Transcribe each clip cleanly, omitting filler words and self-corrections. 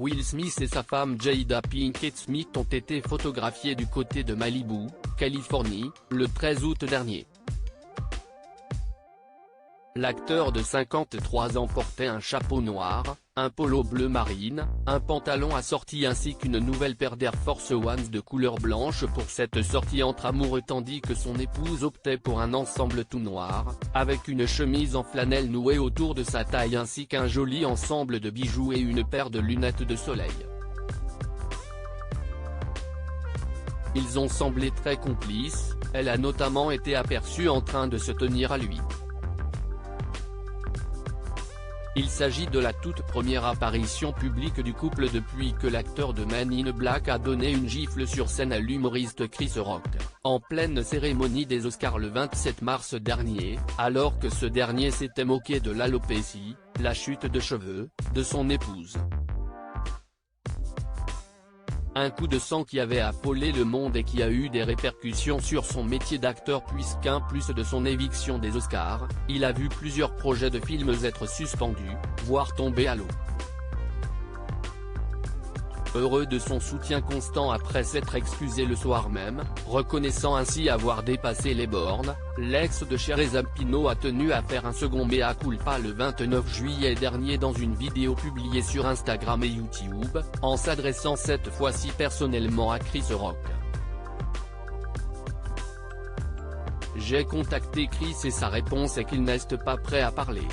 Will Smith et sa femme Jada Pinkett Smith ont été photographiés du côté de Malibu, Californie, le 13 août dernier. L'acteur de 53 ans portait un chapeau noir, un polo bleu marine, un pantalon assorti ainsi qu'une nouvelle paire d'Air Force One de couleur blanche pour cette sortie entre amoureux tandis que son épouse optait pour un ensemble tout noir, avec une chemise en flanelle nouée autour de sa taille ainsi qu'un joli ensemble de bijoux et une paire de lunettes de soleil. Ils ont semblé très complices, elle a notamment été aperçue en train de se tenir à lui. Il s'agit de la toute première apparition publique du couple depuis que l'acteur de Men in Black a donné une gifle sur scène à l'humoriste Chris Rock, en pleine cérémonie des Oscars le 27 mars dernier, alors que ce dernier s'était moqué de l'alopécie, la chute de cheveux, de son épouse. Un coup de sang qui avait affolé le monde et qui a eu des répercussions sur son métier d'acteur puisqu'en plus de son éviction des Oscars, il a vu plusieurs projets de films être suspendus, voire tomber à l'eau. Heureux de son soutien constant après s'être excusé le soir même, reconnaissant ainsi avoir dépassé les bornes, l'ex de Cher Zampino a tenu à faire un second mea culpa le 29 juillet dernier dans une vidéo publiée sur Instagram et YouTube, en s'adressant cette fois-ci personnellement à Chris Rock. J'ai contacté Chris et sa réponse est qu'il n'est pas prêt à parler.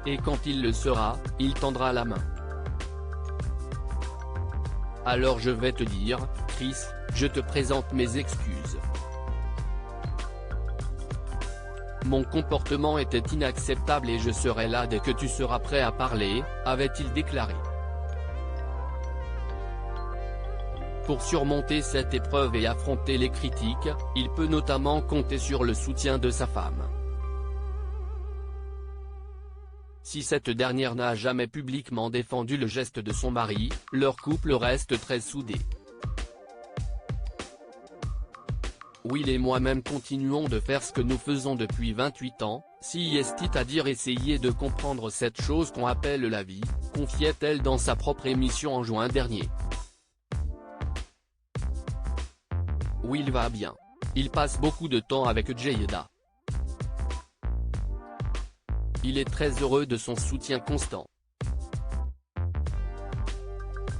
Et quand il le sera, il tendra la main. Alors je vais te dire, Chris, je te présente mes excuses. Mon comportement était inacceptable et je serai là dès que tu seras prêt à parler, avait-il déclaré. Pour surmonter cette épreuve et affronter les critiques, il peut notamment compter sur le soutien de sa femme. Si cette dernière n'a jamais publiquement défendu le geste de son mari, leur couple reste très soudé. Will et moi-même continuons de faire ce que nous faisons depuis 28 ans, c'est-à-dire essayer de comprendre cette chose qu'on appelle la vie, confiait-elle dans sa propre émission en juin dernier. Will va bien. Il passe beaucoup de temps avec Jada. Il est très heureux de son soutien constant.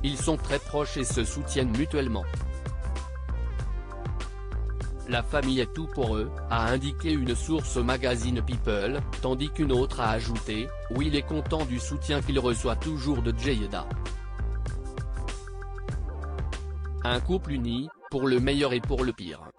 Ils sont très proches et se soutiennent mutuellement. La famille est tout pour eux, a indiqué une source au magazine People, tandis qu'une autre a ajouté, Will est content du soutien qu'il reçoit toujours de Jada. Un couple uni, pour le meilleur et pour le pire.